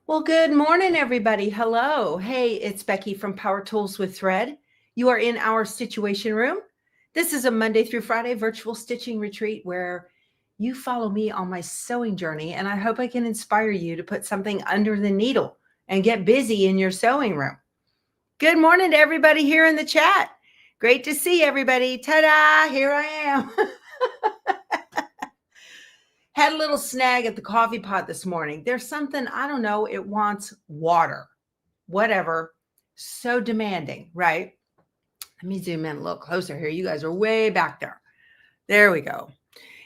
Well, good morning, everybody. Hello. Hey, it's Becky from Power Tools with Thread. You are in our Stitchuation room. This is a Monday through Friday virtual stitching retreat where you follow me on my sewing journey, and I hope I can inspire you to put something under the needle and get busy in your sewing room. Good morning to everybody here in the chat. Great to see everybody. Ta-da! Here I am. Had a little snag at the coffee pot this morning. There's something, I don't know, it wants water, whatever. So demanding, right? Let me zoom in a little closer here. You guys are way back there. There we go.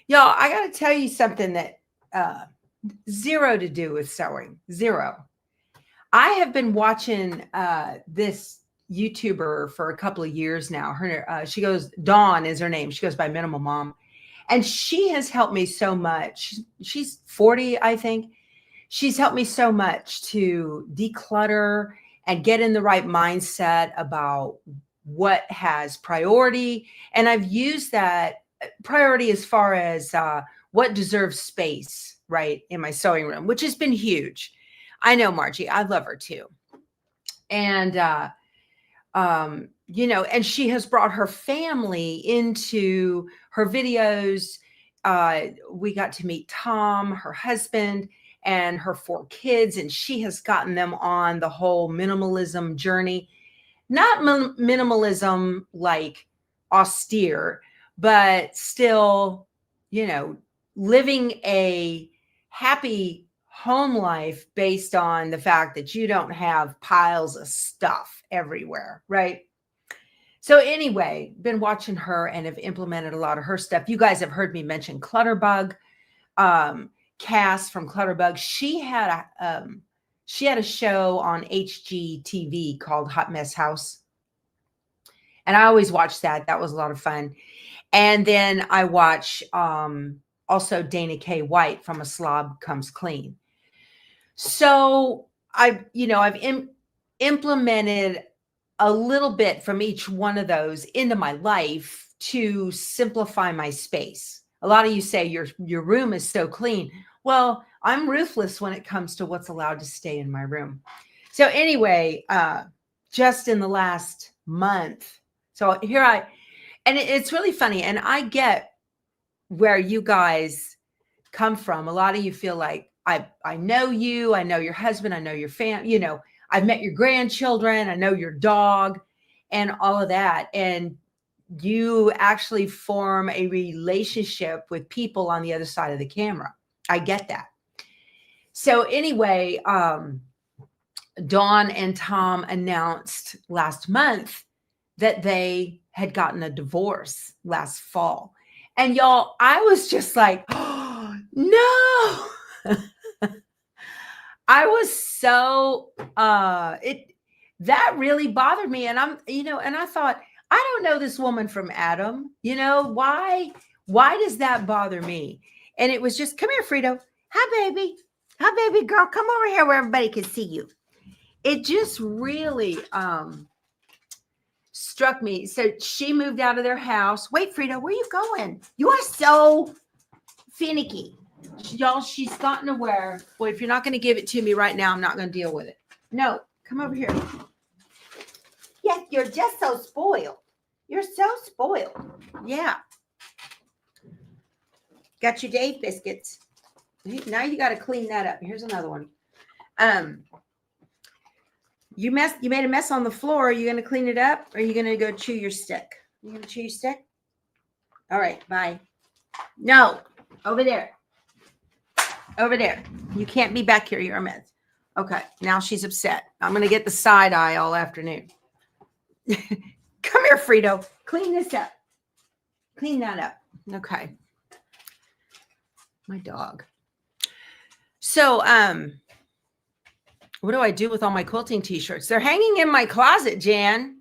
Y'all, I got to tell you something that zero to do with sewing, zero. I have been watching this YouTuber for a couple of years now. She goes, Dawn is her name. She goes by Minimal Mom. And she has helped me so much. She's 40, I think. She's helped me so much to declutter and get in the right mindset about what has priority. And I've used that priority as far as what deserves space, right, in my sewing room, which has been huge. I know, Margie, I love her too. And, and she has brought her family into her videos. We got to meet Tom, her husband, and her 4 kids, and she has gotten them on the whole minimalism journey. Not minimalism like austere, but still, living a happy home life based on the fact that you don't have piles of stuff everywhere, right? So anyway, been watching her and have implemented a lot of her stuff. You guys have heard me mention Clutterbug, Cass from Clutterbug. She had a show on HGTV called Hot Mess House. And I always watch that. That was a lot of fun. And then I watch also Dana K. White from A Slob Comes Clean. So I've implemented a little bit from each one of those into my life to simplify my space. A lot of you say your room is so clean. Well, I'm ruthless when it comes to what's allowed to stay in my room. So anyway, just in the last month, so it's really funny. And I get where you guys come from. A lot of you feel like, I know you, I know your husband, I know your family, I've met your grandchildren, I know your dog and all of that. And you actually form a relationship with people on the other side of the camera. I get that. So anyway, Dawn and Tom announced last month that they had gotten a divorce last fall. And y'all, I was just like, oh, no. I was so that really bothered me. And and I thought, I don't know this woman from Adam. Why does that bother me? And it was just, come here, Frito. Hi, baby. Hi, baby girl. Come over here where everybody can see you. It just really struck me. So she moved out of their house. Wait, Frito, where are you going? You are so finicky. Y'all, she's gotten to where, boy, if you're not going to give it to me right now, I'm not going to deal with it. No, come over here. Yes, you're just so spoiled. You're so spoiled. Yeah. Got your Dave biscuits. Now you got to clean that up. Here's another one. You made a mess on the floor. Are you going to clean it up, or are you going to go chew your stick? You going to chew your stick? All right, bye. No, over there. Over there. You can't be back here. You're a mess. Okay, now she's upset. I'm going to get the side eye all afternoon. Come here, Frito. Clean this up. Clean that up. Okay. My dog. So, what do I do with all my quilting t-shirts? They're hanging in my closet, Jan.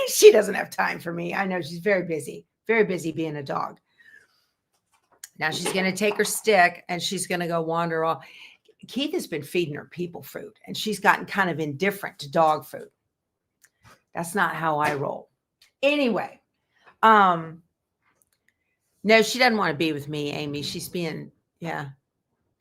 She doesn't have time for me. I know she's very busy being a dog. Now she's going to take her stick and she's going to go wander off. Keith has been feeding her people food, and she's gotten kind of indifferent to dog food. That's not how I roll. Anyway, no, she doesn't want to be with me, Amy. She's being, yeah.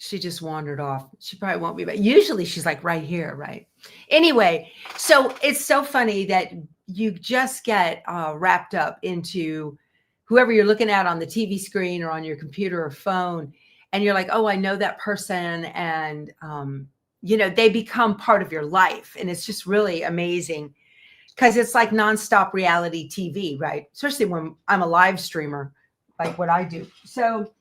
She just wandered off. She probably won't be back. Usually she's like right here, right? Anyway, so it's so funny that you just get wrapped up into whoever you're looking at on the TV screen or on your computer or phone. And you're like, oh, I know that person. And, they become part of your life. And it's just really amazing because it's like nonstop reality TV, right? Especially when I'm a live streamer, like what I do. So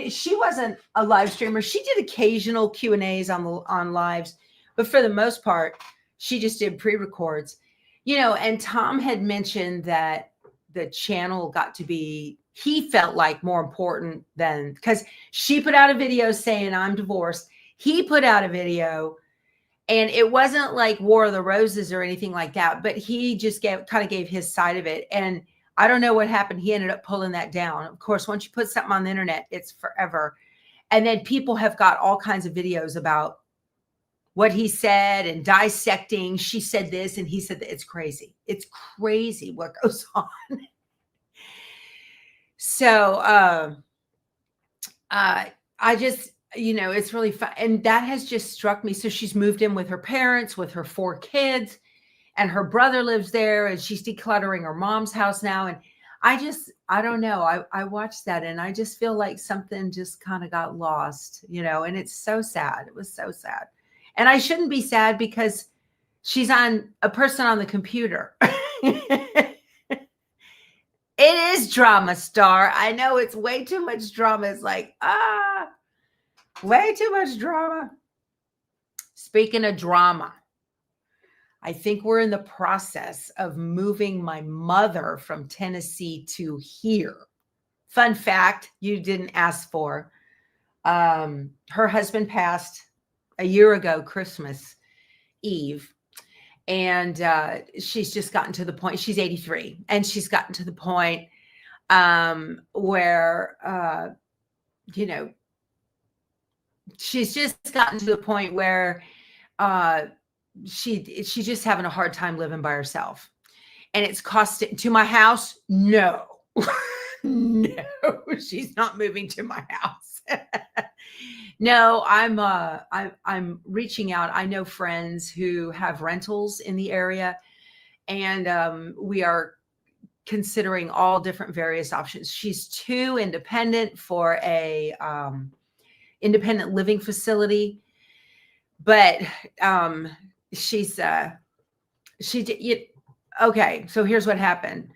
she wasn't a live streamer. She did occasional Q&As on lives, but for the most part, she just did pre-records. And Tom had mentioned that the channel got to be, he felt like more important than, because she put out a video saying I'm divorced. He put out a video, and it wasn't like War of the Roses or anything like that, but he just kind of gave his side of it. And I don't know what happened. He ended up pulling that down. Of course, once you put something on the internet, it's forever. And then people have got all kinds of videos about what he said and dissecting. She said this and he said that. It's crazy. It's crazy what goes on. So I just, it's really fun. And that has just struck me. So she's moved in with her parents, with her 4 kids. And her brother lives there, and she's decluttering her mom's house now. And I don't know. I watched that and I just feel like something just kind of got lost, and it's so sad. It was so sad. And I shouldn't be sad because she's a person on the computer. It is drama, Star. I know it's way too much drama. It's like, way too much drama. Speaking of drama, I think we're in the process of moving my mother from Tennessee to here. Fun fact you didn't ask for. Her husband passed a year ago, Christmas Eve. And she's just gotten to the point, she's 83, and she's gotten to the point where, she's just gotten to the point where she's just having a hard time living by herself. And it's costing to my house. No, no, she's not moving to my house. No, I'm reaching out. I know friends who have rentals in the area, and we are considering all different various options. She's too independent for a independent living facility, but okay. So here's what happened.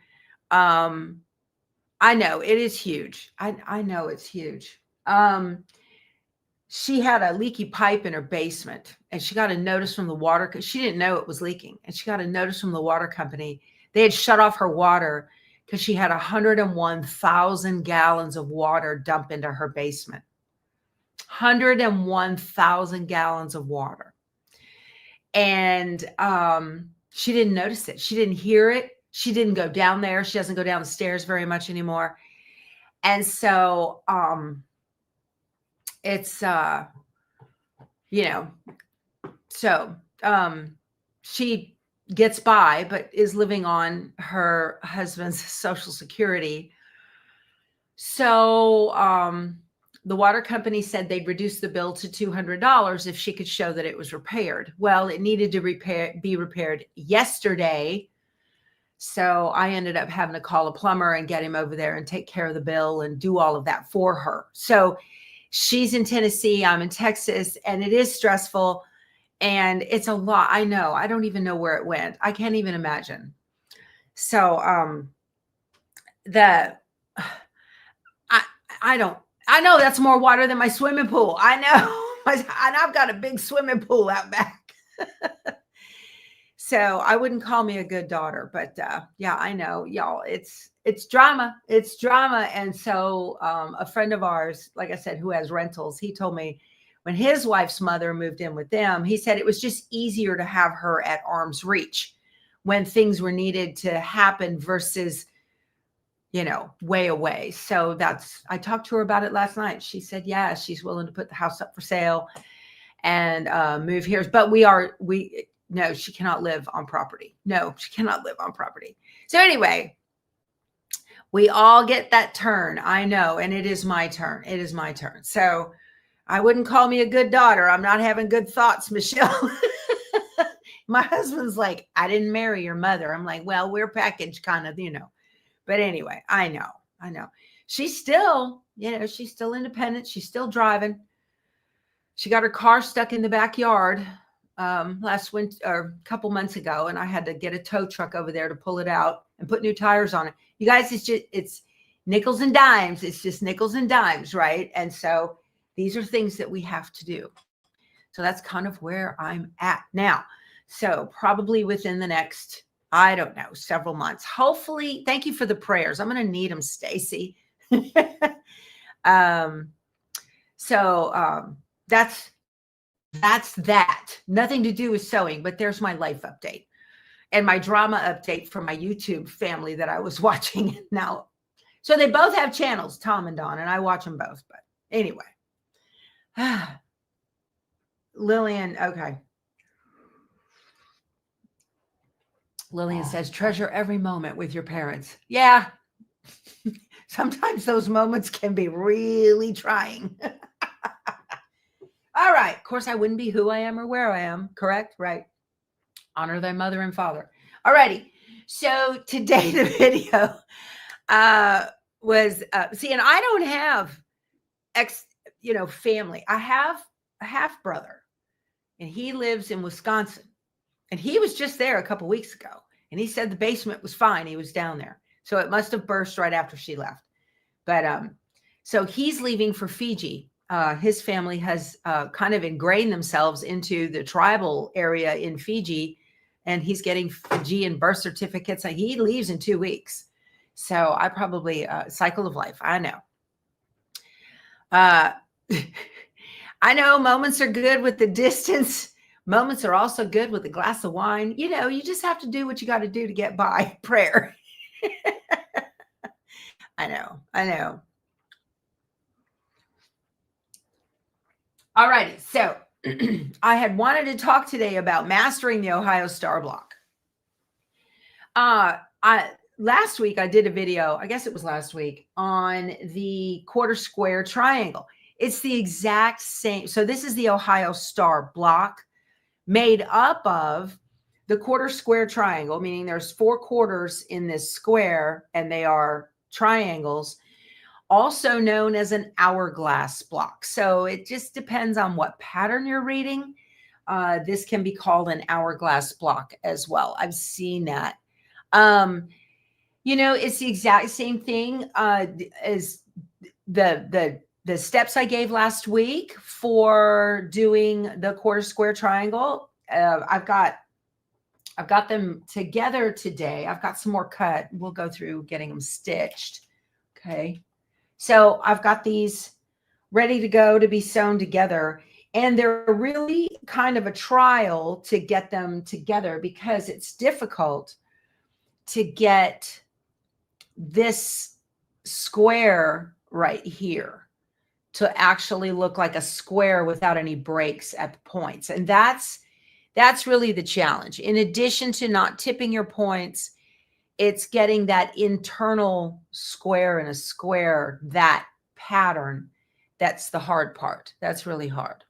I know it is huge. I know it's huge. She had a leaky pipe in her basement, and she got a notice from the water because she didn't know it was leaking. And she got a notice from the water company. They had shut off her water because she had 101,000 gallons of water dump into her basement. 101,000 gallons of water. And she didn't notice it. She didn't hear it. She didn't go down there. She doesn't go down the stairs very much anymore. And so it's she gets by, but is living on her husband's Social Security. So the water company said they'd reduce the bill to $200 if she could show that it was repaired. Well, it needed to be repaired yesterday. So I ended up having to call a plumber and get him over there and take care of the bill and do all of that for her. So she's in Tennessee, I'm in Texas, and it is stressful. And it's a lot. I know. I don't even know where it went. I can't even imagine. So I know that's more water than my swimming pool. I know. And I've got a big swimming pool out back. So I wouldn't call me a good daughter, but yeah, I know, y'all. It's drama. It's drama. And so a friend of ours, like I said, who has rentals, he told me when his wife's mother moved in with them, he said it was just easier to have her at arm's reach when things were needed to happen versus, way away. So I talked to her about it last night. She said, yeah, she's willing to put the house up for sale and move here. But no, she cannot live on property. No, she cannot live on property. So anyway, we all get that turn. I know. And it is my turn. It is my turn. So I wouldn't call me a good daughter. I'm not having good thoughts, Michelle. My husband's like, I didn't marry your mother. I'm like, well, we're packaged kind of, But anyway, I know. She's still, she's still independent. She's still driving. She got her car stuck in the backyard last winter or a couple months ago, and I had to get a tow truck over there to pull it out and put new tires on it. You guys, it's nickels and dimes. It's just nickels and dimes, right? And so these are things that we have to do. So that's kind of where I'm at now. So probably within the next, I don't know, several months. Hopefully, thank you for the prayers. I'm going to need them, Stacy. That's that. Nothing to do with sewing, but there's my life update and my drama update from my YouTube family that I was watching now. So they both have channels, Tom and Dawn, and I watch them both. But anyway, Lillian, okay. Lillian says, treasure every moment with your parents. Yeah. Sometimes those moments can be really trying. All right. Of course, I wouldn't be who I am or where I am. Correct? Right. Honor thy mother and father. All righty. So today the video was, see, and I don't have family. I have a half brother and he lives in Wisconsin. And he was just there a couple weeks ago. And he said the basement was fine. He was down there. So it must have burst right after she left. But so he's leaving for Fiji. His family has kind of ingrained themselves into the tribal area in Fiji. And he's getting Fijian birth certificates. And he leaves in 2 weeks. So I probably, cycle of life. I know. I know moments are good with the distance. Moments are also good with a glass of wine. You just have to do what you got to do to get by. Prayer. I know. All righty. So I had wanted to talk today about mastering the Ohio Star Block. Last week I did a video, I guess it was last week, on the quarter square triangle. It's the exact same. So this is the Ohio Star Block, made up of the quarter square triangle, meaning there's 4 quarters in this square and they are triangles, also known as an hourglass block. So it just depends on what pattern you're reading. This can be called an hourglass block as well. I've seen that. It's the exact same thing as the steps I gave last week for doing the quarter square triangle. I've got them together today. I've got some more cut. We'll go through getting them stitched. Okay. So I've got these ready to go to be sewn together, and they're really kind of a trial to get them together because it's difficult to get this square right here to actually look like a square without any breaks at the points. And that's really the challenge. In addition to not tipping your points, it's getting that internal square in a square, that pattern. That's the hard part. That's really hard.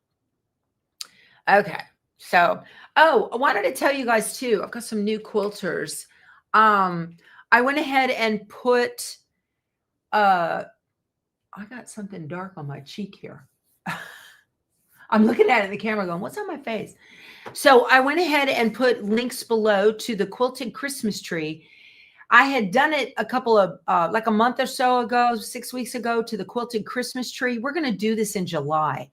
Okay. So, I wanted to tell you guys too, I've got some new quilters. I went ahead and put, I got something dark on my cheek here. I'm looking at it in the camera going, what's on my face? So I went ahead and put links below to the quilted Christmas tree. I had done it a couple of, like a month or so ago, 6 weeks ago, to the quilted Christmas tree. We're going to do this in July.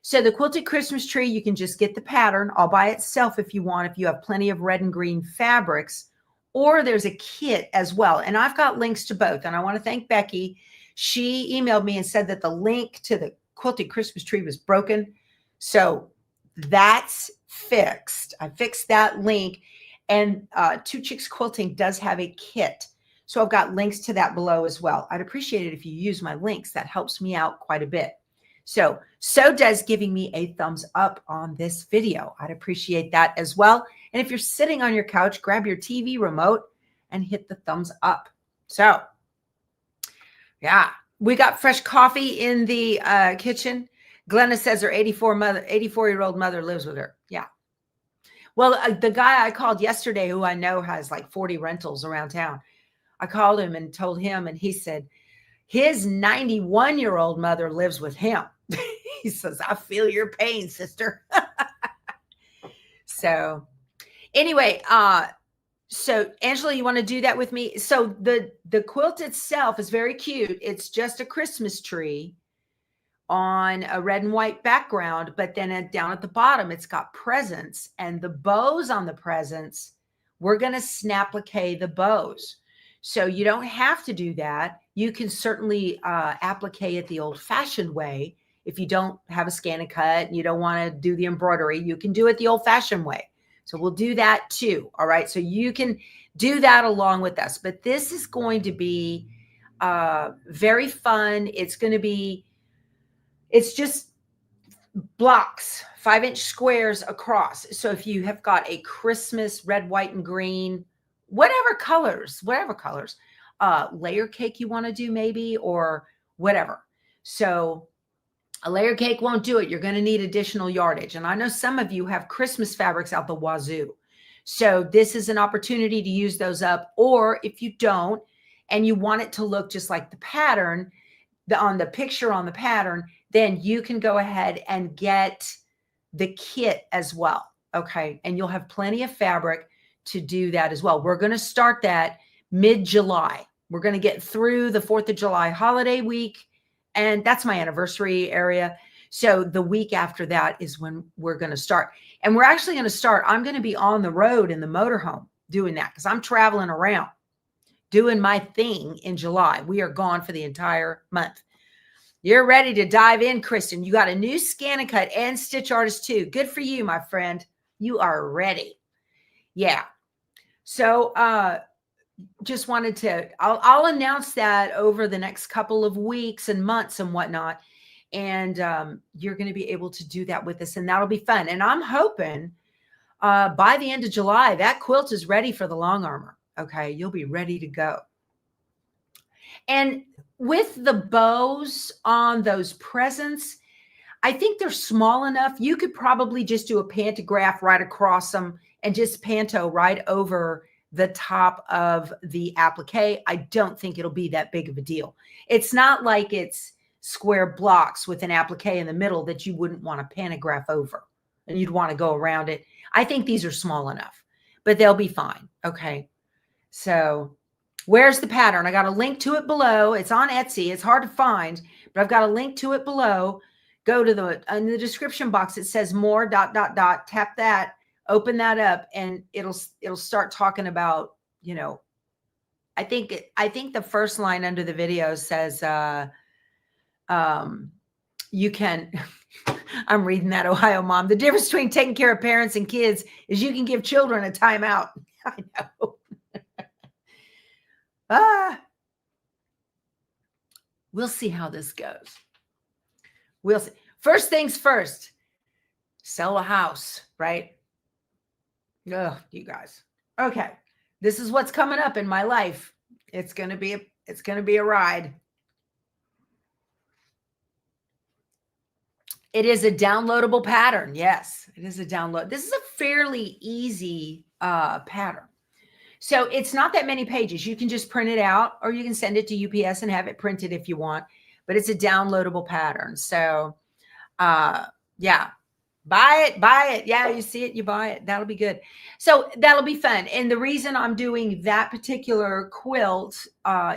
So the quilted Christmas tree, you can just get the pattern all by itself if you want, if you have plenty of red and green fabrics, or there's a kit as well. And I've got links to both. And I want to thank Becky. She emailed me and said that the link to the quilted Christmas tree was broken. So that's fixed. I fixed that link. And Two Chicks Quilting does have a kit. So I've got links to that below as well. I'd appreciate it if you use my links. That helps me out quite a bit. So does giving me a thumbs up on this video. I'd appreciate that as well. And if you're sitting on your couch, grab your TV remote and hit the thumbs up. So yeah, we got fresh coffee in the kitchen. Glenna says her 84-year-old mother lives with her. Yeah. Well, the guy I called yesterday, who I know has like 40 rentals around town, I called him and told him, and he said his 91-year-old mother lives with him. He says, I feel your pain, sister. So anyway, so Angela, you want to do that with me? So the quilt itself is very cute. It's just a Christmas tree on a red and white background, but then down at the bottom, it's got presents, and the bows on the presents, we're going to snap-applique the bows. So you don't have to do that. You can certainly applique it the old-fashioned way. If you don't have a scan and cut and you don't want to do the embroidery, you can do it the old-fashioned way. So we'll do that too. All right. So you can do that along with us. But this is going to be very fun. It's going to be, it's just blocks, 5-inch squares across. So if you have got a Christmas red, white, and green, whatever colors, layer cake you want to do maybe, or whatever. So a layer cake won't do it. You're going to need additional yardage. And I know some of you have Christmas fabrics out the wazoo. So this is an opportunity to use those up. Or if you don't, and you want it to look just like the pattern, on the picture on the pattern, then you can go ahead and get the kit as well. Okay. And you'll have plenty of fabric to do that as well. We're going to start that mid-July. We're going to get through the 4th of July holiday week. And that's my anniversary area. So the week after that is when we're going to start. And we're actually going to start. I'm going to be on the road in the motorhome doing that because I'm traveling around doing my thing in July. We are gone for the entire month. You're ready to dive in, Kristen. You got a new scan and cut and stitch artist too. Good for you, my friend. You are ready. Yeah. So just wanted to, I'll announce that over the next couple of weeks and months and whatnot. And you're going to be able to do that with us, and that'll be fun. And I'm hoping by the end of July, that quilt is ready for the long armor. Okay. You'll be ready to go. And with the bows on those presents, I think they're small enough. You could probably just do a pantograph right across them and just panto right over the top of the applique. I don't think it'll be that big of a deal. It's not like it's square blocks with an applique in the middle that you wouldn't want to pantograph over and you'd want to go around it. I think these are small enough, but they'll be fine. Okay. So where's the pattern? I got a link to it below. It's on Etsy. It's hard to find, but I've got a link to it below. Go to in the description box. It says more ... Tap that, open that up, and it'll start talking about, I think the first line under the video says, you can, I'm reading that, Ohio mom. The difference between taking care of parents and kids is you can give children a timeout. I know. We'll see how this goes. We'll see. First things first, sell a house, right? Oh, you guys. Okay. This is what's coming up in my life. It's going to be a ride. It is a downloadable pattern. Yes, it is a download. This is a fairly easy pattern. So it's not that many pages. You can just print it out, or you can send it to UPS and have it printed if you want, but it's a downloadable pattern. So yeah, buy it. Yeah, you see it, you buy it. That'll be good. So that'll be fun. And the reason I'm doing that particular quilt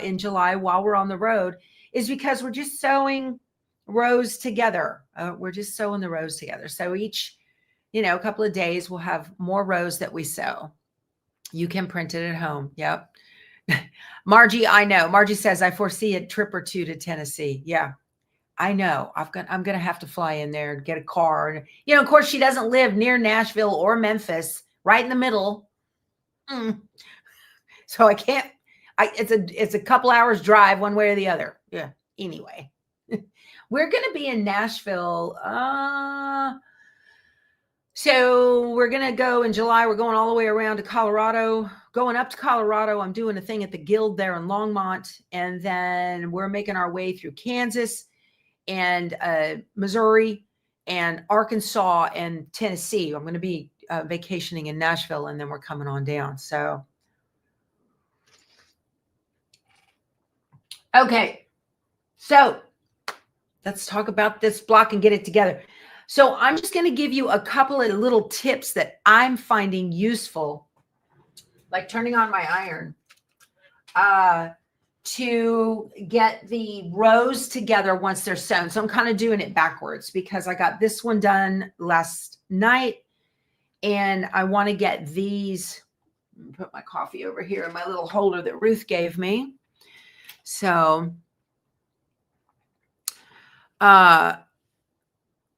in July while we're on the road is because we're just sewing rows together. We're just sewing the rows together. So each, a couple of days we'll have more rows that we sew. You can print it at home. Yep. Margie, I know. Margie says, I foresee a trip or two to Tennessee. Yeah, I know. I'm going to have to fly in there and get a car. Of course, she doesn't live near Nashville or Memphis, right in the middle. So I can't, it's a couple hours drive one way or the other. Yeah. Anyway, we're going to be in Nashville. So we're going to go in July. We're going all the way around to Colorado, going up to Colorado. I'm doing a thing at the Guild there in Longmont. And then we're making our way through Kansas. and Missouri and Arkansas and Tennessee. I'm going to be vacationing in Nashville, and then we're coming on down. So, okay. So let's talk about this block and get it together. So I'm just going to give you a couple of little tips that I'm finding useful, like turning on my iron, to get the rows together once they're sewn. So I'm kind of doing it backwards because I got this one done last night, and I want to get these. Put my coffee over here in my little holder that Ruth gave me. So,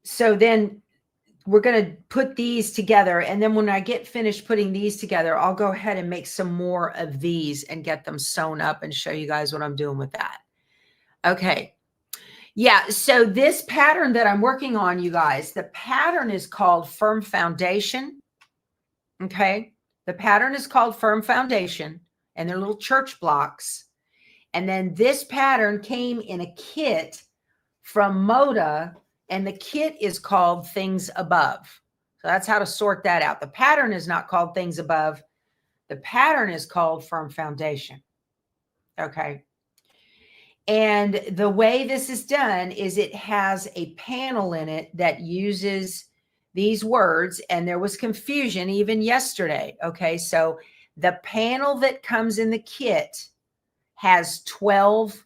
so then we're going to put these together. And then when I get finished putting these together, I'll go ahead and make some more of these and get them sewn up and show you guys what I'm doing with that. Okay. Yeah. So this pattern that I'm working on, you guys, the pattern is called Firm Foundation. Okay. The pattern is called Firm Foundation, and they're little church blocks. And then this pattern came in a kit from Moda, and the kit is called Things Above. So that's how to sort that out. The pattern is not called Things Above. The pattern is called Firm Foundation. Okay. And the way this is done is it has a panel in it that uses these words, and there was confusion even yesterday. Okay. So the panel that comes in the kit has 12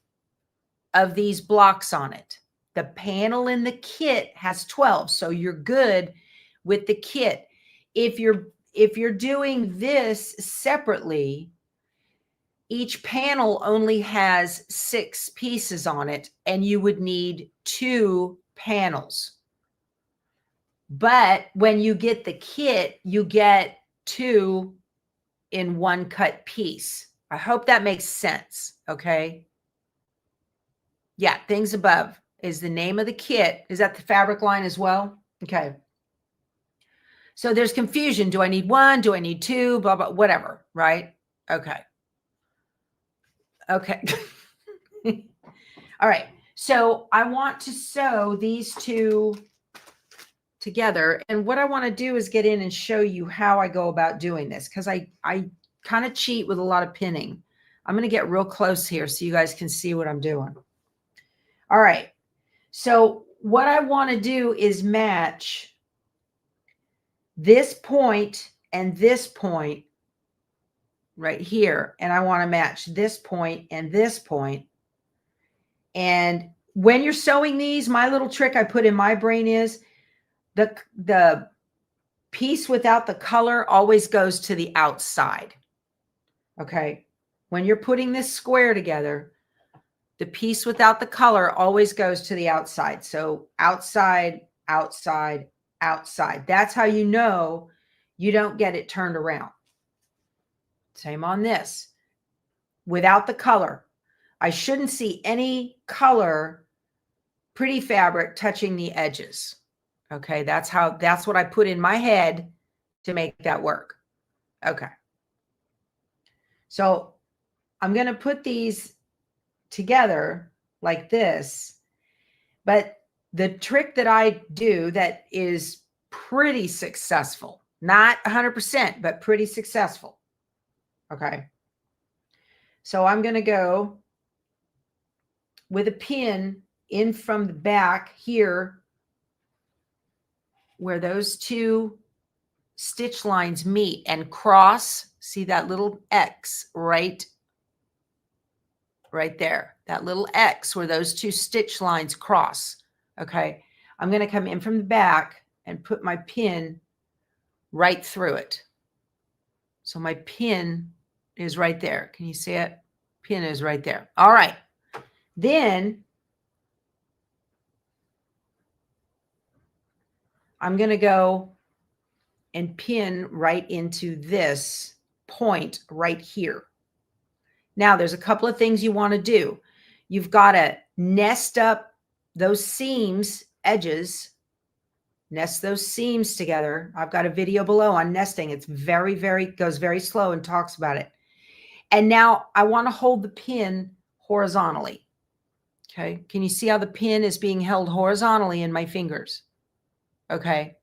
of these blocks on it. The panel in the kit has 12. So you're good with the kit. If you're doing this separately, each panel only has 6 pieces on it, and you would need 2 panels. But when you get the kit, you get 2 in one cut piece. I hope that makes sense. Okay. Yeah. Things Above is the name of the kit. Is that the fabric line as well? Okay. So there's confusion. Do I need 1? Do I need 2? Blah, blah, whatever. Right. Okay. Okay. All right. So I want to sew these 2 together. And what I want to do is get in and show you how I go about doing this, because I kind of cheat with a lot of pinning. I'm going to get real close here so you guys can see what I'm doing. All right. So what I want to do is match this point and this point right here. And I want to match this point and this point. And when you're sewing these, my little trick I put in my brain is the piece without the color always goes to the outside. Okay. When you're putting this square together, the piece without the color always goes to the outside. So outside, outside, outside. That's how you know you don't get it turned around. Same on this. Without the color, I shouldn't see any color, pretty fabric touching the edges. Okay, that's what I put in my head to make that work. Okay. So I'm going to put these together like this, but the trick that I do that is pretty successful, not 100%, but pretty successful. Okay. So I'm going to go with a pin in from the back here where those 2 stitch lines meet and cross. See that little X right there, that little X where those 2 stitch lines cross. Okay. I'm going to come in from the back and put my pin right through it. So my pin is right there. Can you see it? Pin is right there. All right. Then I'm going to go and pin right into this point right here. Now, there's a couple of things you want to do. You've got to nest up those seams, edges, nest those seams together. I've got a video below on nesting. It's goes very slow and talks about it. And now I want to hold the pin horizontally. Okay. Can you see how the pin is being held horizontally in my fingers? Okay.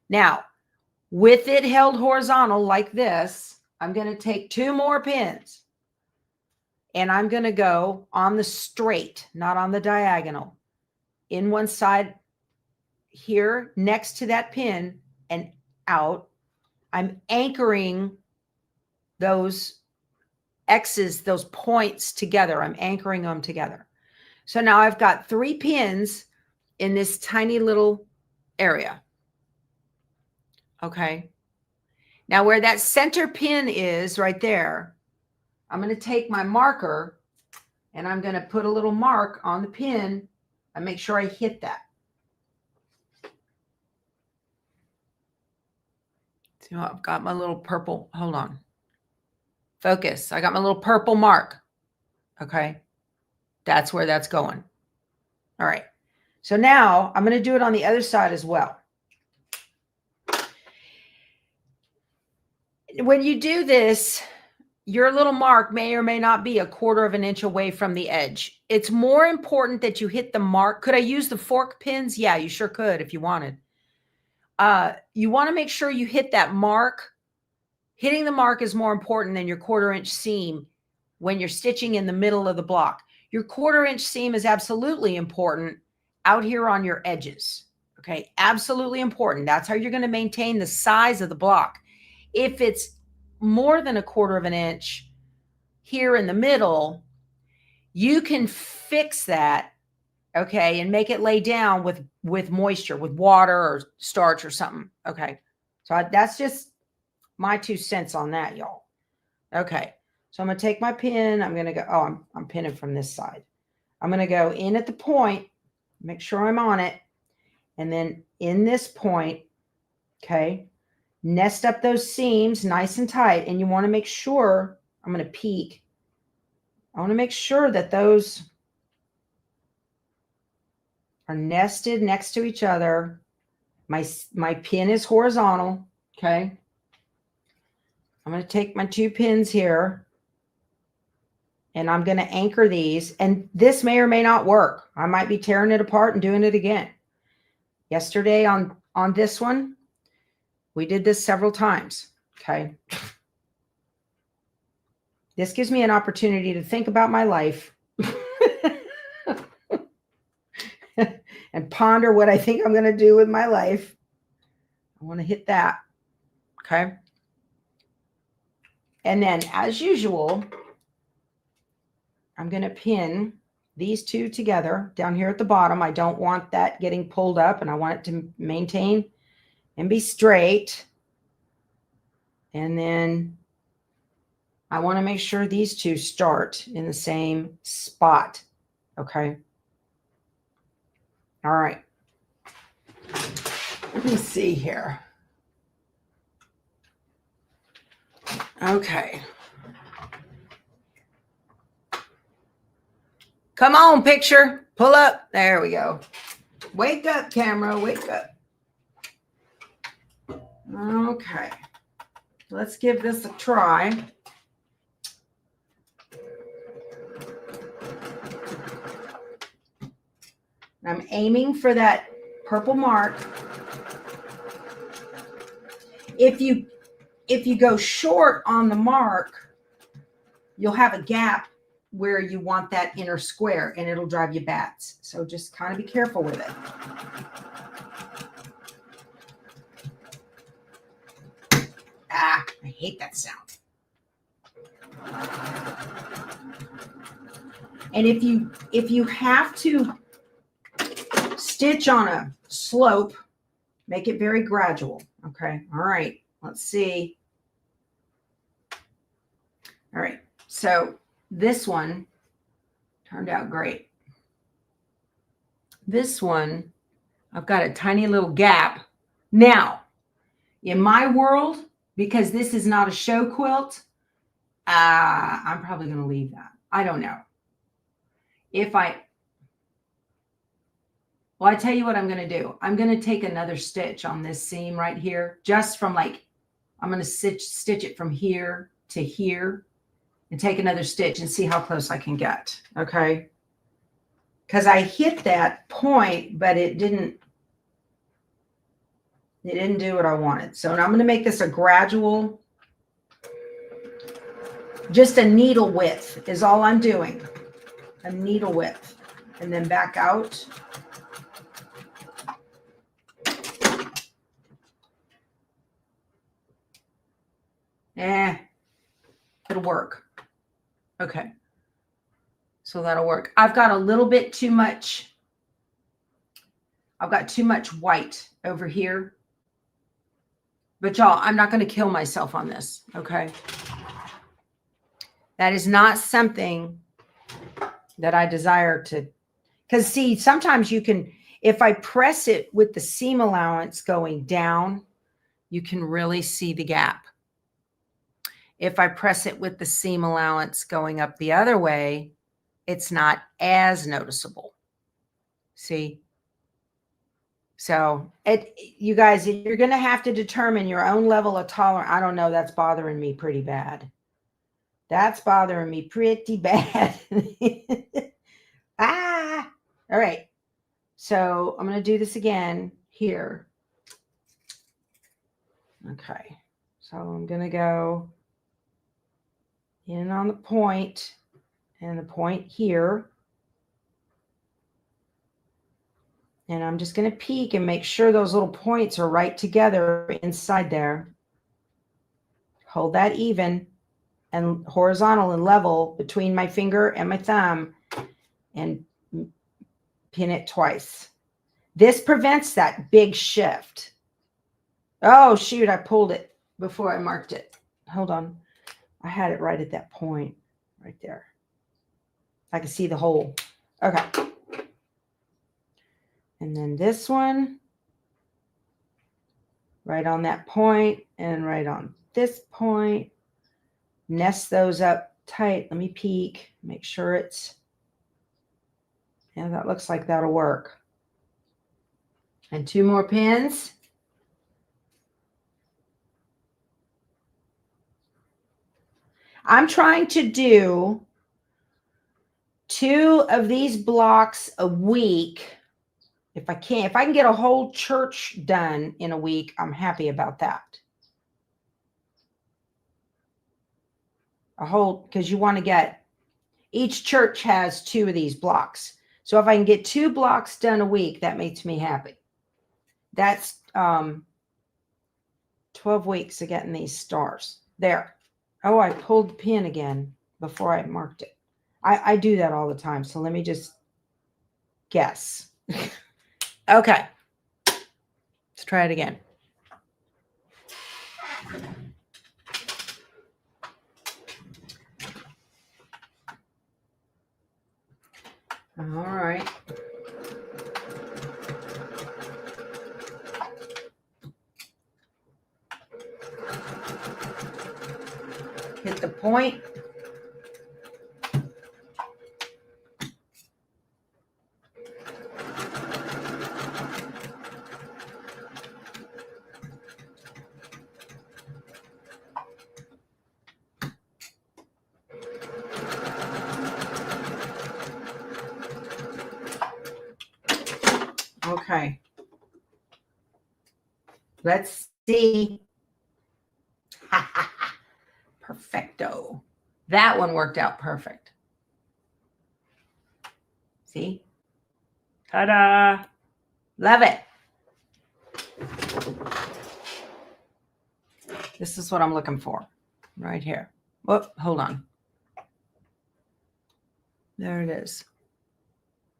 Now, with it held horizontal like this, I'm going to take 2 more pins and I'm going to go on the straight, not on the diagonal, in one side here next to that pin and out. I'm anchoring those X's, those points together. I'm anchoring them together. So now I've got 3 pins in this tiny little area. Okay. Now where that center pin is right there, I'm going to take my marker and I'm going to put a little mark on the pin and make sure I hit that. So I've got my little purple, hold on. Focus. I got my little purple mark. Okay. That's where that's going. All right. So now I'm going to do it on the other side as well. When you do this, your little mark may or may not be 1/4 of an inch away from the edge. It's more important that you hit the mark. Could I use the fork pins? Yeah, you sure could if you wanted. You want to make sure you hit that mark. Hitting the mark is more important than your 1/4 inch seam when you're stitching in the middle of the block. Your 1/4 inch seam is absolutely important out here on your edges. Okay, absolutely important. That's how you're going to maintain the size of the block. If it's more than 1/4 of an inch here in the middle, you can fix that, okay, and make it lay down with moisture, with water or starch or something. Okay, so that's just my 2 cents on that, y'all. Okay, so I'm going to take my pin. I'm going to go, oh, I'm pinning from this side. I'm going to go in at the point, make sure I'm on it, and then in this point, okay, nest up those seams nice and tight. And you want to make sure, I'm going to peek, I want to make sure that those are nested next to each other. My pin is horizontal, okay? I'm going to take my 2 pins here and I'm going to anchor these. And this may or may not work. I might be tearing it apart and doing it again. Yesterday on this one, we did this several times, okay? This gives me an opportunity to think about my life and ponder what I think I'm going to do with my life. I want to hit that, okay? And then, as usual, I'm going to pin these 2 together down here at the bottom. I don't want that getting pulled up, and I want it to maintain and be straight. And then I want to make sure these 2 start in the same spot, okay? All right. Let me see here. Okay. Come on, picture. Pull up. There we go. Wake up, camera. Wake up. Okay. Let's give this a try. I'm aiming for that purple mark. If you go short on the mark, you'll have a gap where you want that inner square and it'll drive you bats. So just kind of be careful with it. Ah, I hate that sound. And if you have to stitch on a slope, make it very gradual. Okay. All right. Let's see. All right. So this one turned out great. This one, I've got a tiny little gap. Now, in my world, because this is not a show quilt, I'm probably going to leave that. I don't know. Well, I tell you what I'm going to do. I'm going to take another stitch on this seam right here, just from I'm going to stitch it from here to here and take another stitch and see how close I can get. Okay. because I hit that point, but it didn't do what I wanted. So now I'm going to make this a gradual, just a needle width is all I'm doing. A needle width. And then back out. It'll work. Okay. So that'll work. I've got a little bit too much. I've got too much white over here. But y'all, I'm not going to kill myself on this. Okay. That is not something that I desire to, because see, sometimes you can, if I press it with the seam allowance going down, you can really see the gap. If I press it with the seam allowance going up the other way, it's not as noticeable. See? So you guys, you're going to have to determine your own level of tolerance. I don't know. That's bothering me pretty bad. That's bothering me pretty bad. All right. So I'm going to do this again here. Okay. So I'm going to go in on the point and the point here. And I'm just going to peek and make sure those little points are right together inside there. Hold that even and horizontal and level between my finger and my thumb and pin it twice. This prevents that big shift. Oh, shoot, I pulled it before I marked it. Hold on. I had it right at that point, right there. I can see the hole. Okay. And then this one, right on that point and right on this point. Nest those up tight. Let me peek, make sure it's, yeah, that looks like that'll work. And 2 more pins. I'm trying to do 2 of these blocks a week. If I can get a whole church done in a week, I'm happy about that. A whole, because you want to get, each church has 2 of these blocks. So if I can get 2 blocks done a week, that makes me happy. That's 12 weeks of getting these stars. There. Oh, I pulled the pin again before I marked it. I do that all the time. So let me just guess. Okay. Let's try it again. All right. Hit the point. Okay. Let's see. Perfecto. That one worked out perfect. See? Ta-da. Love it. This is what I'm looking for right here. Whoop, hold on. There it is.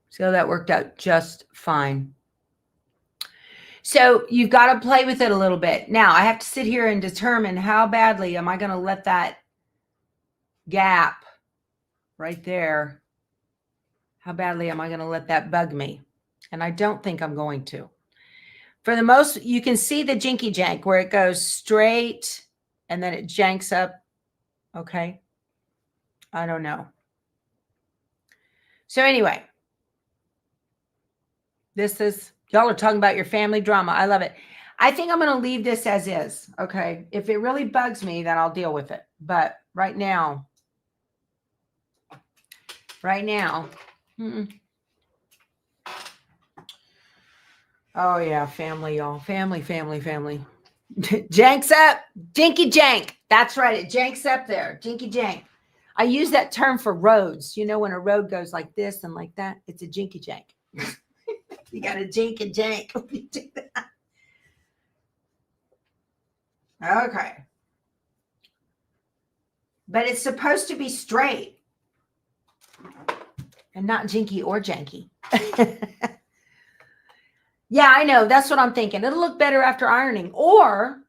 See how that worked out just fine. So you've got to play with it a little bit. Now I have to sit here and determine how badly am I going to let that gap right there, how badly am I going to let that bug me? And I don't think I'm going to. For the most, you can see the jinky jank where it goes straight and then it janks up. Okay. I don't know. So anyway, this is, y'all are talking about your family drama. I love it. I think I'm going to leave this as is. Okay. If it really bugs me, then I'll deal with it. But right now, Oh yeah, family, y'all. Family, family, family. Janks up. Jinky jank. That's right. It janks up there. Jinky jank. I use that term for roads. You know, when a road goes like this and like that, it's a jinky jank. You got to jink and jank when you do that. Okay. But it's supposed to be straight and not jinky or janky. Yeah, I know. That's what I'm thinking. It'll look better after ironing or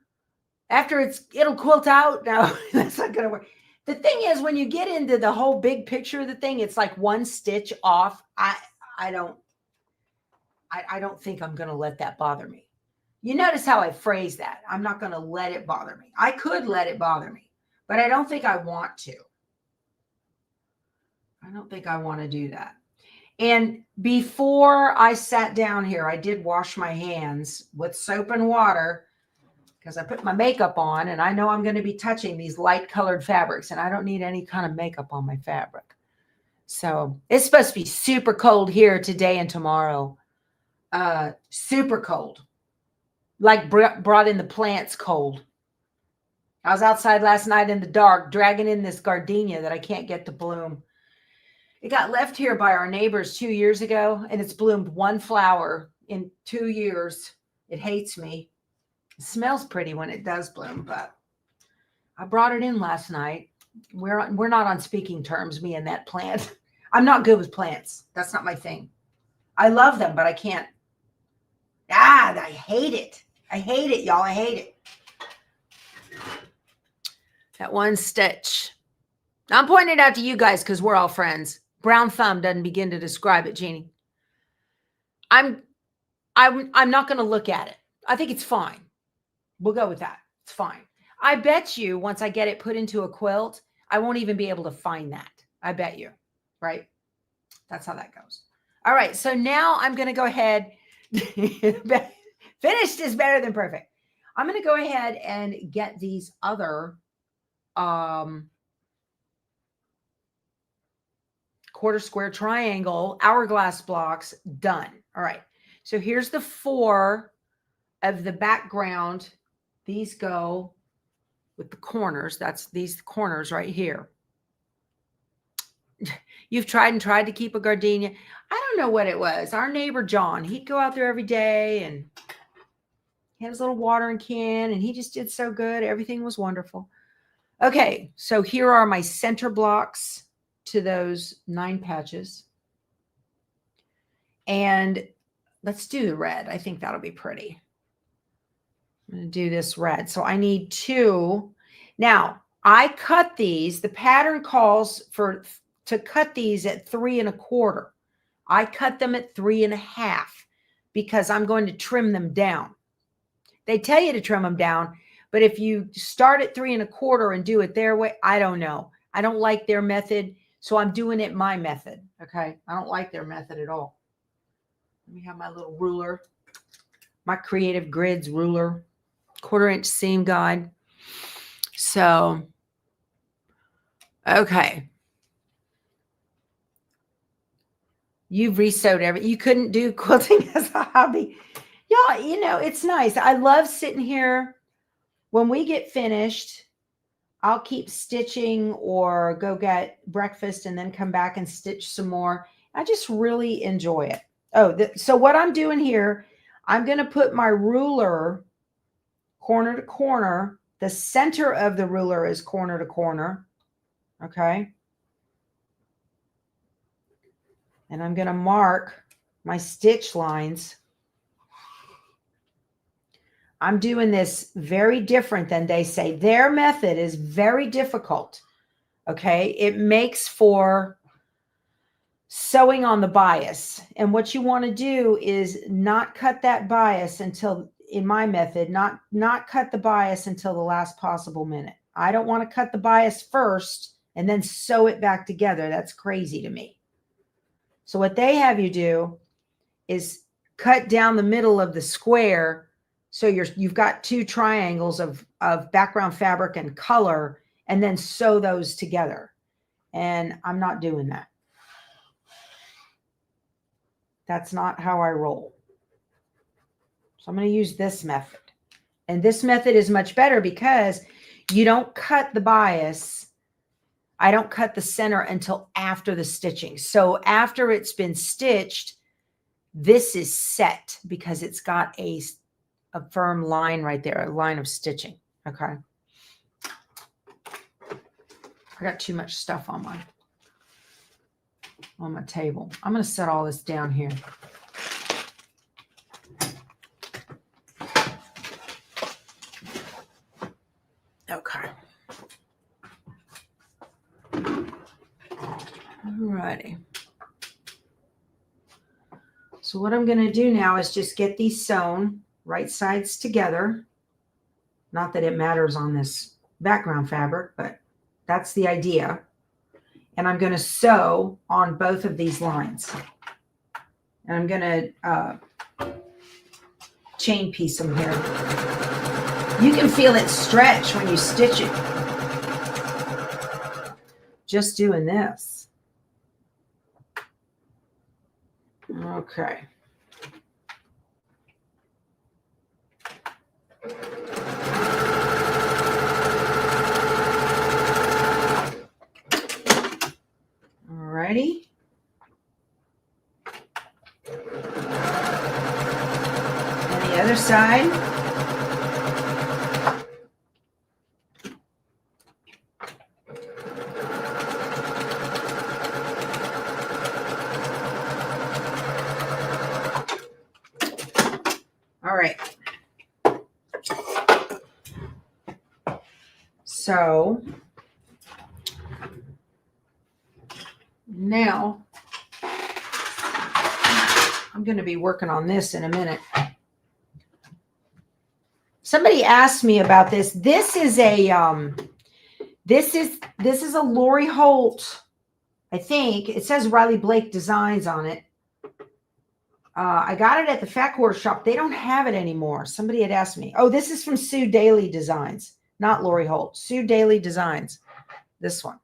after it'll quilt out. No, that's not going to work. The thing is, when you get into the whole big picture of the thing, it's like one stitch off. I don't think I'm going to let that bother me. You notice how I phrase that. I'm not going to let it bother me. I could let it bother me, but I don't think I want to. I don't think I want to do that. And before I sat down here, I did wash my hands with soap and water because I put my makeup on and I know I'm going to be touching these light colored fabrics and I don't need any kind of makeup on my fabric. So it's supposed to be super cold here today and tomorrow. Super cold. Like brought in the plants cold. I was outside last night in the dark dragging in this gardenia that I can't get to bloom. It got left here by our neighbors 2 years ago, and it's bloomed one flower in 2 years. It hates me. It smells pretty when it does bloom, but I brought it in last night. We're not on speaking terms, me and that plant. I'm not good with plants. That's not my thing. I love them, but I can't. I hate it. I hate it, y'all. I hate it. That one stitch. I'm pointing it out to you guys because we're all friends. Brown thumb doesn't begin to describe it, Jeannie. I'm not going to look at it. I think it's fine. We'll go with that. It's fine. I bet you once I get it put into a quilt, I won't even be able to find that. I bet you, right? That's how that goes. All right. So now I'm going to go ahead. Finished is better than perfect. I'm going to go ahead and get these other quarter square triangle hourglass blocks done. All right. So here's the 4 of the background. These go with the corners. That's these corners right here. You've tried to keep a gardenia. I don't know what it was. Our neighbor John, he'd go out there every day and he had his little watering can and he just did so good. Everything was wonderful. Okay, so here are my center blocks to those 9 patches. And let's do the red. I think that'll be pretty. I'm going to do this red. So I need 2. Now, I cut these. The pattern calls to cut these at 3 1/4. I cut them at 3 1/2 because I'm going to trim them down. They tell you to trim them down, but if you start at 3 1/4 and do it their way, I don't know. I don't like their method, so I'm doing it my method. Okay, I don't like their method at all. Let me have my little ruler, my Creative Grids ruler, 1/4 inch seam guide. So, okay. You've resewed everything. You couldn't do quilting as a hobby. Y'all, you know, it's nice. I love sitting here. When we get finished, I'll keep stitching or go get breakfast and then come back and stitch some more. I just really enjoy it. Oh, so what I'm doing here, I'm going to put my ruler corner to corner. The center of the ruler is corner to corner. Okay. And I'm going to mark my stitch lines. I'm doing this very different than they say. Their method is very difficult. Okay. It makes for sewing on the bias. And what you want to do is not cut that bias until, in my method, not cut the bias until the last possible minute. I don't want to cut the bias first and then sew it back together. That's crazy to me. So what they have you do is cut down the middle of the square. So you've got 2 triangles of background fabric and color, and then sew those together. And I'm not doing that. That's not how I roll. So I'm going to use this method. And this method is much better because you don't cut the bias. I don't cut the center until after the stitching. So after it's been stitched, this is set because it's got a firm line right there, a line of stitching. Okay. I got too much stuff on my table. I'm going to set all this down here. Okay. Alrighty. So what I'm going to do now is just get these sewn right sides together. Not that it matters on this background fabric, but that's the idea. And I'm going to sew on both of these lines. And I'm going to chain piece them here. You can feel it stretch when you stitch it. Just doing this. Okay. Alrighty. And the other side. All right. So now I'm going to be working on this in a minute. Somebody asked me about this. This is a this is a Lori Holt. I think it says Riley Blake Designs on it. I got it at the Fat Quarter Shop. They don't have it anymore. Somebody had asked me. Oh, this is from Sue Daly Designs, not Lori Holt. Sue Daly Designs. This one.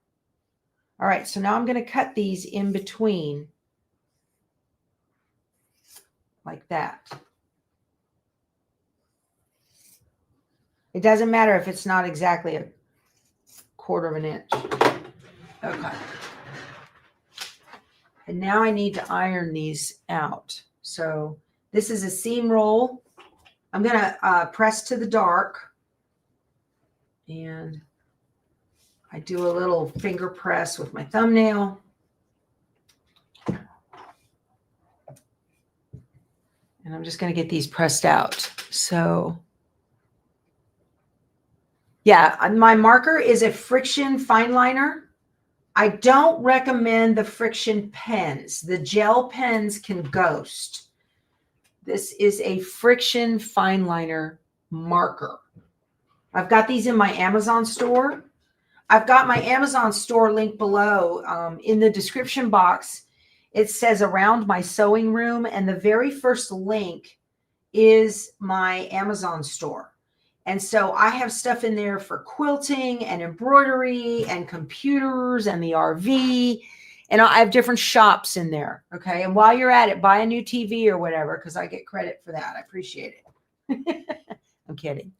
All right, so now I'm going to cut these in between like that. It doesn't matter if it's not exactly a 1/4 of an inch. Okay. And now I need to iron these out. So this is a seam roll. I'm going to press to the dark. And I do a little finger press with my thumbnail. And I'm just going to get these pressed out. So yeah, my marker is a friction fine liner. I don't recommend the friction pens. The gel pens can ghost. This is a friction fine liner marker. I've got these in my Amazon store. I've got my Amazon store link below. In the description box, it says around my sewing room, and the very first link is my Amazon store. And so I have stuff in there for quilting and embroidery and computers and the RV. And I have different shops in there. Okay. And while you're at it, buy a new TV or whatever, because I get credit for that. I appreciate it. I'm kidding.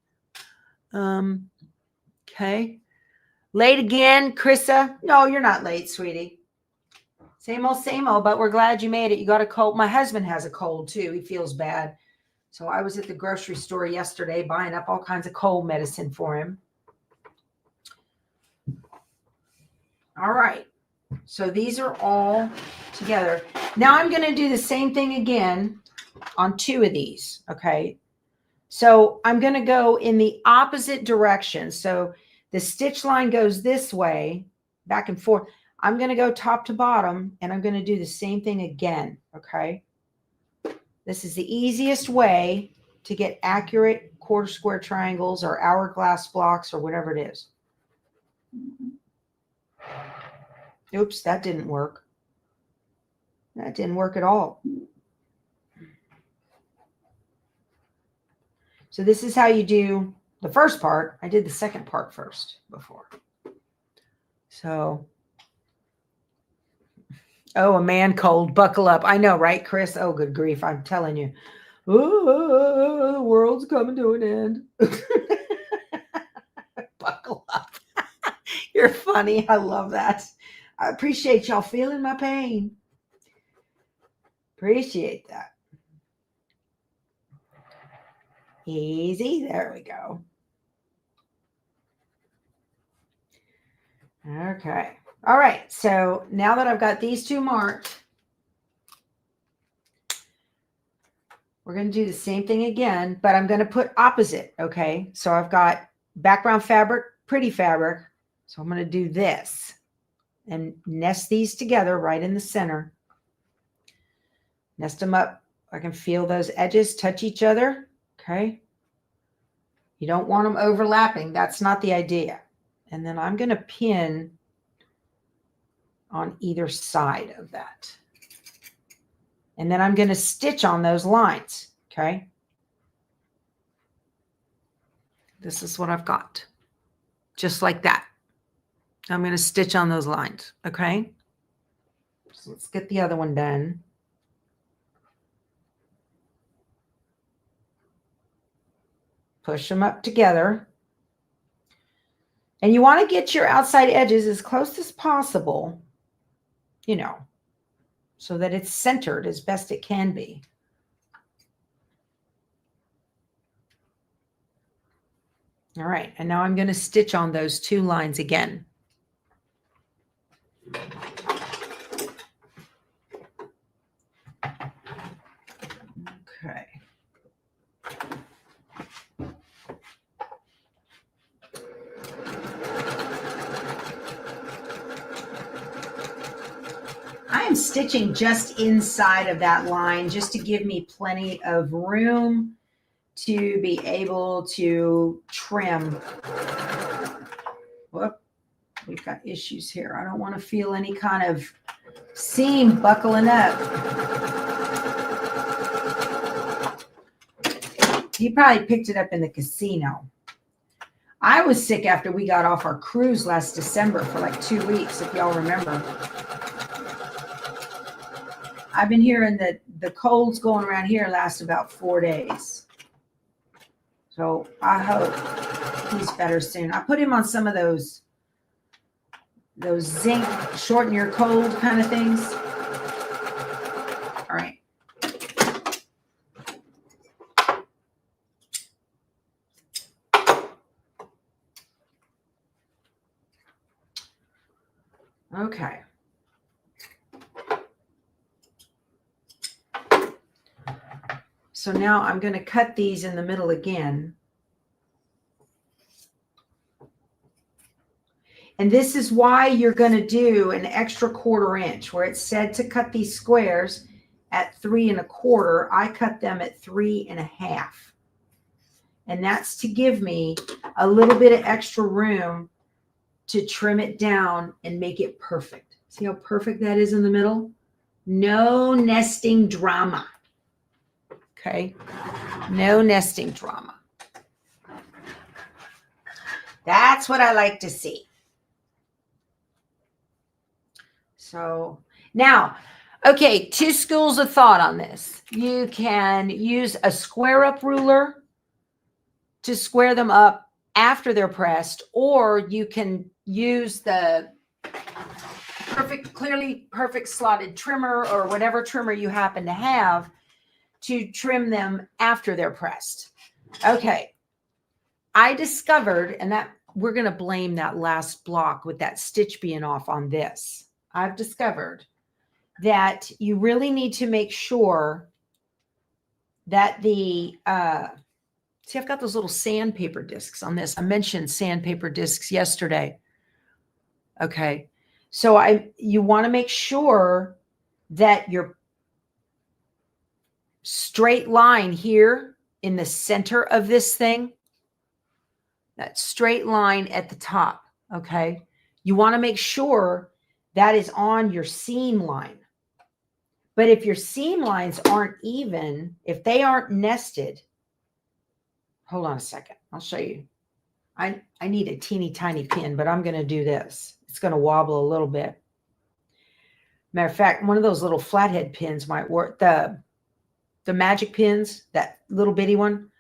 Okay. Late again, Krissa? No, you're not late, sweetie. Same old, but we're glad you made it. You got a cold. My husband has a cold too. He feels bad. So I was at the grocery store yesterday buying up all kinds of cold medicine for him. All right. So these are all together. Now I'm going to do the same thing again on 2 of these. Okay. So I'm going to go in the opposite direction. So the stitch line goes this way, back and forth. I'm going to go top to bottom, and I'm going to do the same thing again. Okay. This is the easiest way to get accurate 1/4 square triangles or hourglass blocks or whatever it is. Oops, that didn't work. That didn't work at all. So this is how you do the first part. I did the second part first before. So, oh, a man cold, buckle up. I know, right, Chris? Oh, good grief. I'm telling you. Oh, the world's coming to an end. Buckle up. You're funny. I love that. I appreciate y'all feeling my pain. Appreciate that. Easy. There we go. Okay. All right. So now that I've got these two marked, we're going to do the same thing again, but I'm going to put opposite. Okay. So I've got background fabric, pretty fabric. So I'm going to do this and nest these together right in the center. Nest them up. I can feel those edges touch each other. Okay. You don't want them overlapping. That's not the idea. And then I'm going to pin on either side of that. And then I'm going to stitch on those lines. Okay. This is what I've got. Just like that. I'm going to stitch on those lines. Okay. So let's get the other one done. Push them up together. And you want to get your outside edges as close as possible, you know, so that it's centered as best it can be. All right. And now I'm going to stitch on those two lines again. Okay. I am stitching just inside of that line just to give me plenty of room to be able to trim. Whoop, we've got issues here. I don't want to feel any kind of seam buckling up. You probably picked it up in the casino. I was sick after we got off our cruise last December for like 2 weeks, if y'all remember. I've been hearing that the colds going around here last about 4 days. So I hope he's better soon. I put him on some of those zinc shorten your cold kind of things. All right. Okay. So now I'm going to cut these in the middle again. And this is why you're going to do an extra 1/4 inch where it's said to cut these squares at 3 1/4. I cut them at 3 1/2. And that's to give me a little bit of extra room to trim it down and make it perfect. See how perfect that is in the middle? No nesting drama. Okay. No nesting drama. That's what I like to see. So now, okay, 2 schools of thought on this. You can use a square up ruler to square them up after they're pressed, or you can use the clearly perfect slotted trimmer or whatever trimmer you happen to have to trim them after they're pressed. Okay. I discovered, and that we're going to blame that last block with that stitch being off on this. I've discovered that you really need to make sure that the, see, I've got those little sandpaper discs on this. I mentioned sandpaper discs yesterday. Okay. So you want to make sure that your straight line here in the center of this thing, that straight line at the top, okay? You want to make sure that is on your seam line. But if your seam lines aren't even, if they aren't nested, hold on a second. I'll show you. I need a teeny tiny pin, but I'm going to do this. It's going to wobble a little bit. Matter of fact, one of those little flathead pins might work. the magic pins, that little bitty one,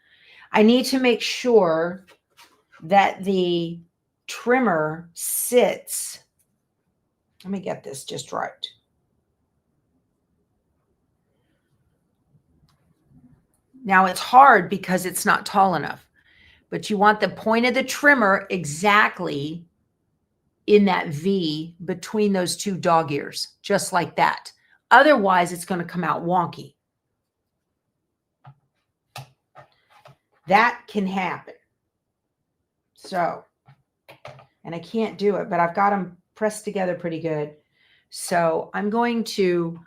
I need to make sure that the trimmer sits. Let me get this just right. Now it's hard because it's not tall enough, but you want the point of the trimmer exactly in that V between those two dog ears, just like that. Otherwise, it's going to come out wonky. That can happen. So, and I can't do it, but I've got them pressed together pretty good. So I'm going to,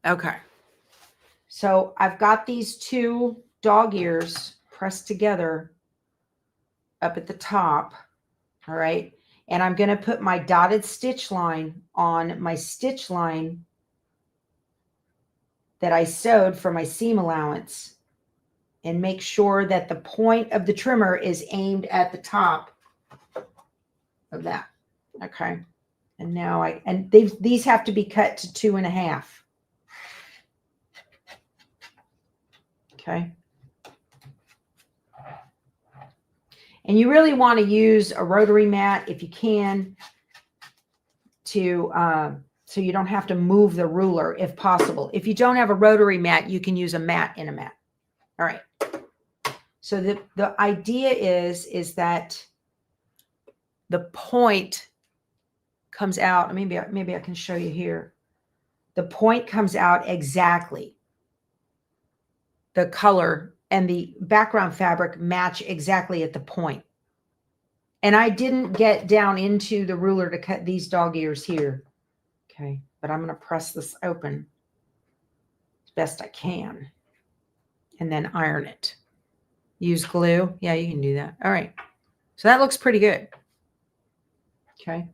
okay. So I've got these two dog ears pressed together up at the top. All right. And I'm going to put my dotted stitch line on my stitch line that I sewed for my seam allowance, and make sure that the point of the trimmer is aimed at the top of that. Okay. And now these have to be cut to 2.5. Okay. And you really want to use a rotary mat if you can, to so you don't have to move the ruler if possible. If you don't have a rotary mat, you can use a mat in a mat. All right. So the idea is that the point comes out. Maybe I can show you here. The point comes out exactly. The color and the background fabric match exactly at the point. And I didn't get down into the ruler to cut these dog ears here. Okay, but I'm going to press this open as best I can and then iron it. Use glue. Yeah, you can do that. All right. So that looks pretty good. Okay.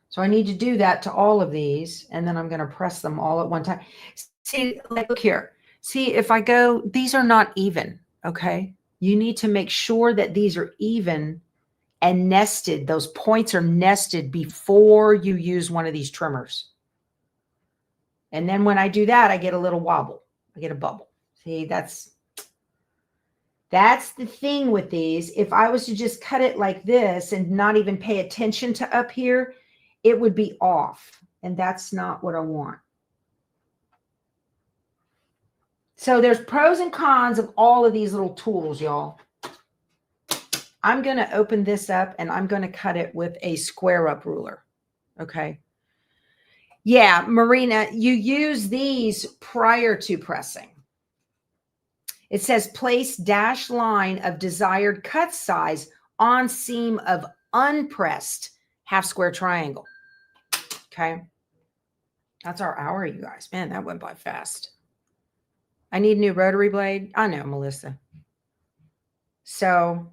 So I need to do that to all of these, and then I'm going to press them all at one time. See, like, look here. See, if I go, these are not even. Okay. You need to make sure that these are even and nested. Those points are nested before you use one of these trimmers. And then when I do that, I get a little wobble. I get a bubble. See, that's the thing with these. If I was to just cut it like this and not even pay attention to up here, it would be off. And that's not what I want. So there's pros and cons of all of these little tools, y'all. I'm going to open this up and I'm going to cut it with a square up ruler. Okay. Yeah, Marina, you use these prior to pressing. It says place dash line of desired cut size on seam of unpressed half square triangle. Okay. That's our hour, you guys. Man, that went by fast. I need a new rotary blade. I know, Melissa. So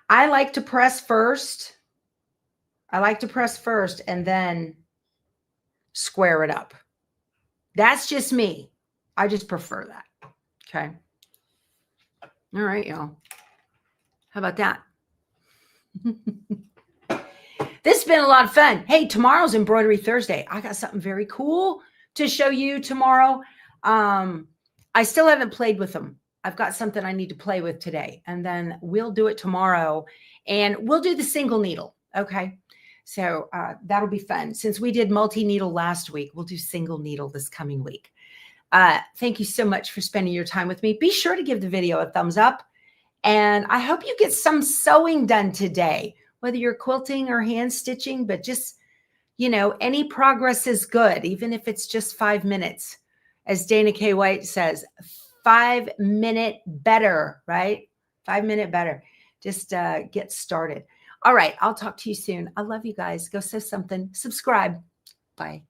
I like to press first. I like to press first and then square it up. That's just me. I just prefer that. Okay. All right, y'all. How about that? This has been a lot of fun. Hey, tomorrow's Embroidery Thursday. I got something very cool to show you tomorrow. I still haven't played with them. I've got something I need to play with today, and then we'll do it tomorrow, and we'll do the single needle. Okay. So that'll be fun. Since we did multi-needle last week, we'll do single needle this coming week. Thank you so much for spending your time with me. Be sure to give the video a thumbs up, and I hope you get some sewing done today, whether you're quilting or hand stitching, but just, you know, any progress is good, even if it's just 5 minutes. As Dana K. White says, 5 minute better, right? 5 minute better. Just get started. All right. I'll talk to you soon. I love you guys. Go sew something. Subscribe. Bye.